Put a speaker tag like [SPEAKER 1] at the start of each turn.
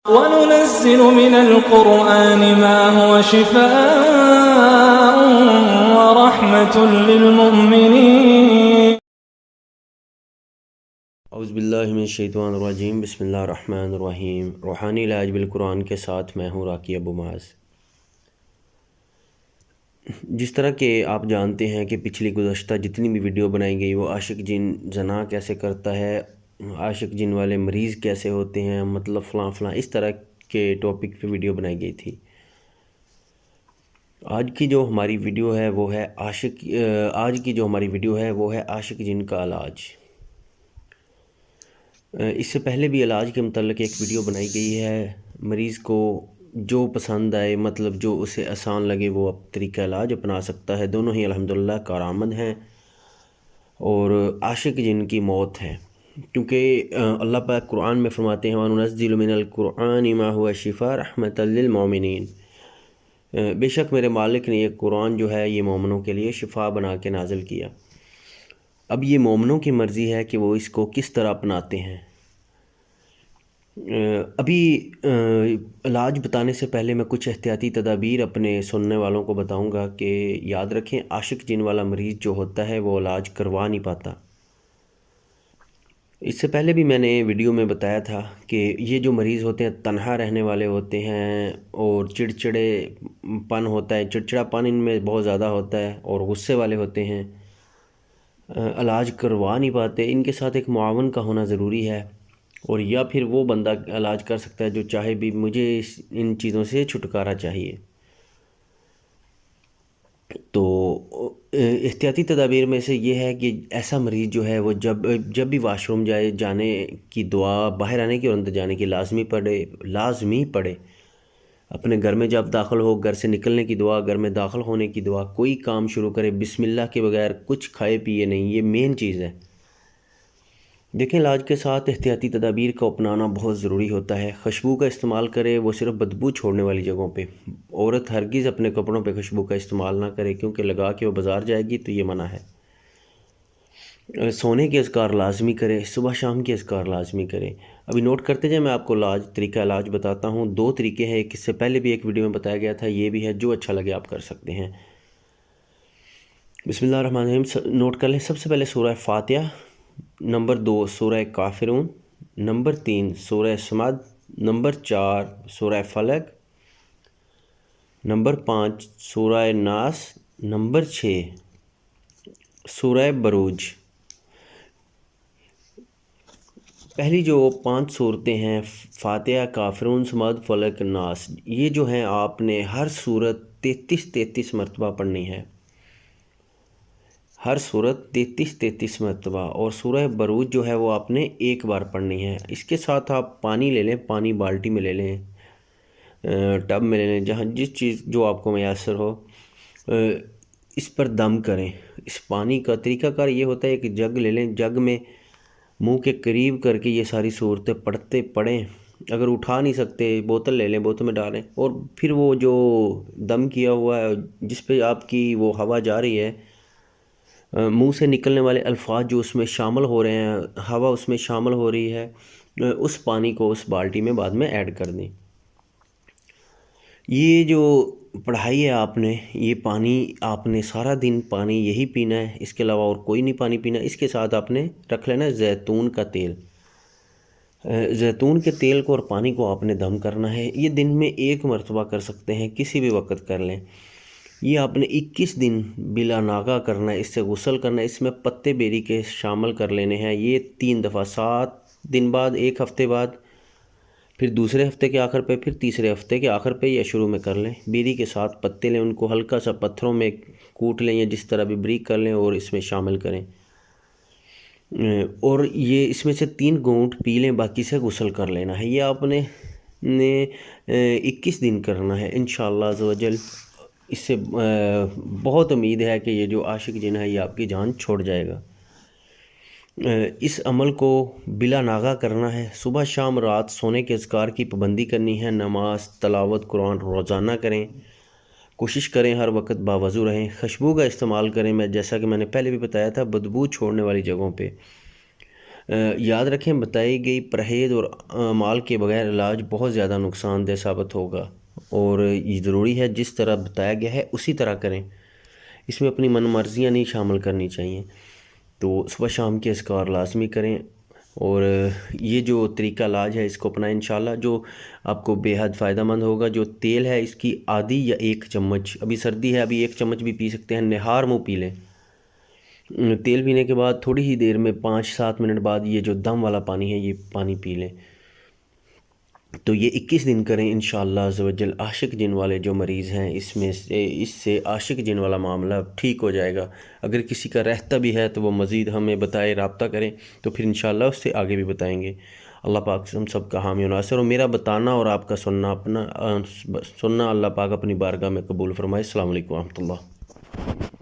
[SPEAKER 1] وَنُنَزِّلُ مِنَ الْقُرْآنِ مَا هُوَ شِفَاءٌ وَرَحْمَةٌ لِّلْمُؤْمِنِينَ
[SPEAKER 2] اعوذ باللہ من الشیطان الرجیم، بسم اللہ الرحمن الرحیم۔ روحانی علاج بالقرآن کے ساتھ میں ہوں راکی ابو معاذ۔ جس طرح کہ آپ جانتے ہیں کہ پچھلی گزشتہ جتنی بھی ویڈیو بنائی گئی وہ عاشق جن زنا کیسے کرتا ہے، عاشق جن والے مریض کیسے ہوتے ہیں، مطلب فلاں فلاں اس طرح کے ٹاپک پہ ویڈیو بنائی گئی تھی۔ آج کی جو ہماری ویڈیو ہے وہ ہے عاشق جن کا علاج۔ اس سے پہلے بھی علاج کے متعلق ایک ویڈیو بنائی گئی ہے۔ مریض کو جو پسند آئے، مطلب جو اسے آسان لگے، وہ طریقہ علاج اپنا سکتا ہے۔ دونوں ہی الحمدللہ کارآمد ہیں اور عاشق جن کی موت ہے، کیونکہ اللہ پاک قرآن میں فرماتے ہیں وَنُنَزِّلُ مِنَ الْقُرْآنِ مَا هُوَ شِفَاءٌ رَحْمَةً لِّلْمُؤْمِنِينَ۔ بے شک میرے مالک نے یہ قرآن جو ہے یہ مومنوں کے لیے شفا بنا کے نازل کیا۔ اب یہ مومنوں کی مرضی ہے کہ وہ اس کو کس طرح اپناتے ہیں۔ ابھی علاج بتانے سے پہلے میں کچھ احتیاطی تدابیر اپنے سننے والوں کو بتاؤں گا کہ یاد رکھیں، عاشق جن والا مریض جو ہوتا ہے وہ علاج کروا نہیں پاتا۔ اس سے پہلے بھی میں نے ویڈیو میں بتایا تھا کہ یہ جو مریض ہوتے ہیں تنہا رہنے والے ہوتے ہیں اور چڑچڑے پن ہوتا ہے، چڑچڑا پن ان میں بہت زیادہ ہوتا ہے اور غصے والے ہوتے ہیں، علاج کروا نہیں پاتے۔ ان کے ساتھ ایک معاون کا ہونا ضروری ہے، اور یا پھر وہ بندہ علاج کر سکتا ہے جو چاہے بھی مجھے ان چیزوں سے چھٹکارا چاہیے۔ تو احتیاطی تدابیر میں سے یہ ہے کہ ایسا مریض جو ہے وہ جب بھی واش روم جانے کی دعا، باہر آنے کی اور اندر جانے کی لازمی پڑھے۔ اپنے گھر میں جب داخل ہو، گھر سے نکلنے کی دعا، گھر میں داخل ہونے کی دعا، کوئی کام شروع کرے بسم اللہ کے بغیر، کچھ کھائے پیے نہیں، یہ مین چیز ہے۔ دیکھیں، علاج کے ساتھ احتیاطی تدابیر کو اپنانا بہت ضروری ہوتا ہے۔ خوشبو کا استعمال کرے، وہ صرف بدبو چھوڑنے والی جگہوں پہ۔ عورت ہرگز اپنے کپڑوں پہ خوشبو کا استعمال نہ کرے، کیونکہ لگا کے وہ بازار جائے گی تو یہ منع ہے۔ سونے کے اذکار لازمی کرے، صبح شام کے اذکار لازمی کرے۔ ابھی نوٹ کرتے جائیں، میں آپ کو طریقہ علاج بتاتا ہوں۔ دو طریقے ہیں، ایک اس سے پہلے بھی ایک ویڈیو میں بتایا گیا تھا، یہ بھی ہے، جو اچھا لگے آپ کر سکتے ہیں۔ بسم اللہ الرحمن الرحیم نوٹ کر لیں۔ سب سے پہلے سورہ فاتحہ، نمبر 2 سورہ کافرون، نمبر 3 سورہ صمد، نمبر 4 سورہ فلق، نمبر 5 سورہ ناس، نمبر 6 سورہ بروج۔ پہلی جو 5 صورتیں ہیں، فاتحہ، کافرون، صمد، فلق، ناس، یہ جو ہیں آپ نے ہر صورت 33 مرتبہ پڑھنی ہے۔ ہر صورت 33 مرتبہ، اور سورہ بروج جو ہے وہ آپ نے ایک بار پڑھنی ہے۔ اس کے ساتھ آپ پانی لے لیں، پانی بالٹی میں لے لیں، ٹب میں لے لیں، جہاں جس چیز جو آپ کو میسر ہو، اس پر دم کریں۔ اس پانی کا طریقہ کار یہ ہوتا ہے کہ جگ لے لیں، جگ میں منہ کے قریب کر کے یہ ساری صورتیں پڑھیں۔ اگر اٹھا نہیں سکتے، بوتل لے لیں، بوتل میں ڈالیں، اور پھر وہ جو دم کیا ہوا ہے جس پہ آپ کی وہ ہوا جا رہی ہے، منہ سے نکلنے والے الفاظ جو اس میں شامل ہو رہے ہیں، ہوا اس میں شامل ہو رہی ہے، اس پانی کو اس بالٹی میں بعد میں ایڈ کر دیں۔ یہ جو پڑھائی ہے آپ نے، یہ پانی آپ نے سارا دن پانی یہی پینا ہے، اس کے علاوہ اور کوئی نہیں پانی پینا۔ اس کے ساتھ آپ نے رکھ لینا زیتون کا تیل۔ زیتون کے تیل کو اور پانی کو آپ نے دم کرنا ہے۔ یہ دن میں 1 مرتبہ کر سکتے ہیں، کسی بھی وقت کر لیں۔ یہ آپ نے 21 دن بلا ناغہ کرنا ہے، اس سے غسل کرنا ہے۔ اس میں پتے بیری کے شامل کر لینے ہیں، یہ 3 دفعہ، 7 دن بعد، 1 ہفتے بعد، پھر دوسرے ہفتے کے آخر پہ، پھر تیسرے ہفتے کے آخر پہ یا شروع میں کر لیں۔ بیری کے ساتھ پتے لیں، ان کو ہلکا سا پتھروں میں کوٹ لیں یا جس طرح بھی بریک کر لیں اور اس میں شامل کریں، اور یہ اس میں سے 3 گھونٹ پی لیں، باقی سے غسل کر لینا ہے۔ یہ آپ نے 21 دن کرنا ہے انشاءاللہ عز و جل۔ اس سے بہت امید ہے کہ یہ جو عاشق جن ہے یہ آپ کی جان چھوڑ جائے گا۔ اس عمل کو بلا ناغہ کرنا ہے، صبح شام رات سونے کے اذکار کی پابندی کرنی ہے، نماز، تلاوت قرآن روزانہ کریں، کوشش کریں ہر وقت باوضو رہیں، خوشبو کا استعمال کریں، جیسا کہ میں نے پہلے بھی بتایا تھا، بدبو چھوڑنے والی جگہوں پہ۔ یاد رکھیں بتائی گئی پرہیز اور اعمال کے بغیر علاج بہت زیادہ نقصان دہ ثابت ہوگا، اور یہ ضروری ہے جس طرح بتایا گیا ہے اسی طرح کریں، اس میں اپنی من مرضیاں نہیں شامل کرنی چاہیے۔ تو صبح شام کے اذکار لازمی کریں، اور یہ جو طریقہ علاج ہے اس کو اپنائیں انشاءاللہ، جو آپ کو بے حد فائدہ مند ہوگا۔ جو تیل ہے اس کی آدھی یا 1 چمچ، ابھی سردی ہے ابھی 1 چمچ بھی پی سکتے ہیں، نہار منہ پی لیں۔ تیل پینے کے بعد تھوڑی ہی دیر میں 5-7 منٹ بعد یہ جو دم والا پانی ہے یہ پانی پی لیں۔ تو یہ 21 دن کریں انشاءاللہ عز و جل۔ عاشق جن والے جو مریض ہیں اس سے عاشق جن والا معاملہ ٹھیک ہو جائے گا۔ اگر کسی کا رہتا بھی ہے تو وہ مزید ہمیں بتائے، رابطہ کریں، تو پھر انشاءاللہ اس سے آگے بھی بتائیں گے۔ اللہ پاک ہم سب کا حامی و ناصر، اور میرا بتانا اور آپ کا سننا اللہ پاک اپنی بارگاہ میں قبول فرمائے۔ السلام علیکم ورحمۃ اللہ۔